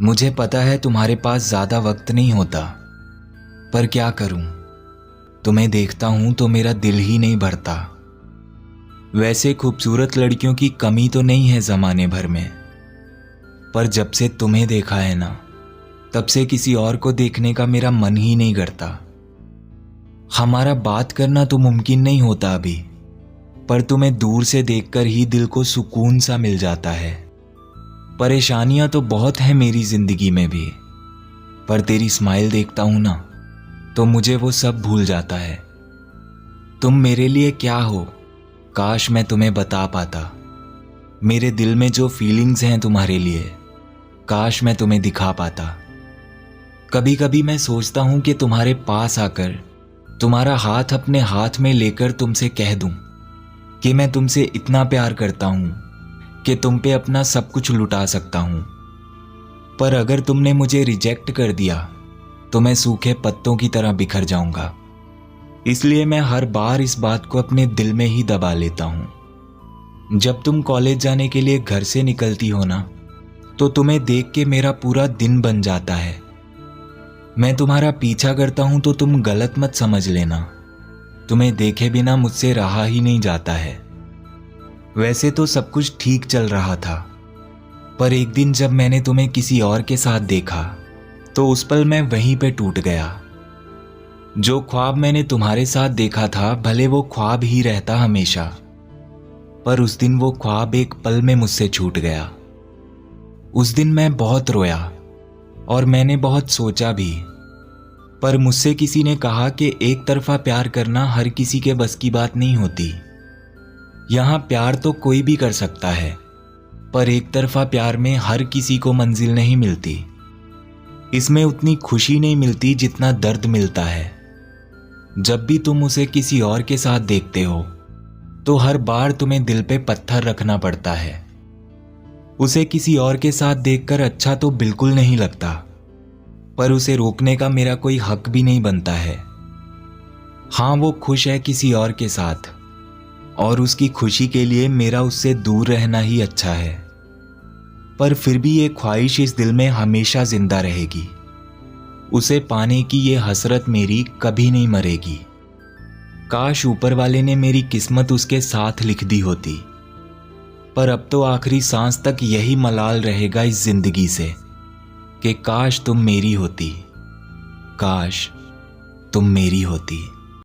मुझे पता है तुम्हारे पास ज़्यादा वक्त नहीं होता, पर क्या करूं, तुम्हें देखता हूं तो मेरा दिल ही नहीं भरता। वैसे खूबसूरत लड़कियों की कमी तो नहीं है ज़माने भर में, पर जब से तुम्हें देखा है ना, तब से किसी और को देखने का मेरा मन ही नहीं करता। हमारा बात करना तो मुमकिन नहीं होता अभी, पर तुम्हें दूर से देखकर ही दिल को सुकून सा मिल जाता है। परेशानियां तो बहुत हैं मेरी जिंदगी में भी, पर तेरी स्माइल देखता हूं ना, तो मुझे वो सब भूल जाता है। तुम मेरे लिए क्या हो, काश मैं तुम्हें बता पाता। मेरे दिल में जो फीलिंग्स हैं तुम्हारे लिए, काश मैं तुम्हें दिखा पाता। कभी कभी मैं सोचता हूं कि तुम्हारे पास आकर तुम्हारा हाथ अपने हाथ में लेकर तुमसे कह दूं कि मैं तुमसे इतना प्यार करता हूं कि तुम पे अपना सब कुछ लुटा सकता हूं। पर अगर तुमने मुझे रिजेक्ट कर दिया तो मैं सूखे पत्तों की तरह बिखर जाऊंगा। इसलिए मैं हर बार इस बात को अपने दिल में ही दबा लेता हूं। जब तुम कॉलेज जाने के लिए घर से निकलती हो ना, तो तुम्हें देख के मेरा पूरा दिन बन जाता है। मैं तुम्हारा पीछा करता हूं तो तुम गलत मत समझ लेना। तुम्हें देखे बिना मुझसे रहा ही नहीं जाता है। वैसे तो सब कुछ ठीक चल रहा था, पर एक दिन जब मैंने तुम्हें किसी और के साथ देखा तो उस पल मैं वहीं पे टूट गया। जो ख्वाब मैंने तुम्हारे साथ देखा था, भले वो ख्वाब ही रहता हमेशा, पर उस दिन वो ख्वाब एक पल में मुझसे छूट गया। उस दिन मैं बहुत रोया और मैंने बहुत सोचा भी, पर मुझसे किसी ने कहा कि एक तरफा प्यार करना हर किसी के बस की बात नहीं होती। यहां प्यार तो कोई भी कर सकता है, पर एक तरफा प्यार में हर किसी को मंजिल नहीं मिलती। इसमें उतनी खुशी नहीं मिलती जितना दर्द मिलता है। जब भी तुम उसे किसी और के साथ देखते हो तो हर बार तुम्हें दिल पे पत्थर रखना पड़ता है। उसे किसी और के साथ देखकर अच्छा तो बिल्कुल नहीं लगता, पर उसे रोकने का मेरा कोई हक भी नहीं बनता है। हां, वो खुश है किसी और के साथ, और उसकी खुशी के लिए मेरा उससे दूर रहना ही अच्छा है। पर फिर भी ये ख्वाहिश इस दिल में हमेशा जिंदा रहेगी। उसे पाने की ये हसरत मेरी कभी नहीं मरेगी। काश ऊपर वाले ने मेरी किस्मत उसके साथ लिख दी होती, पर अब तो आखिरी सांस तक यही मलाल रहेगा इस जिंदगी से कि काश तुम मेरी होती, काश तुम मेरी होती।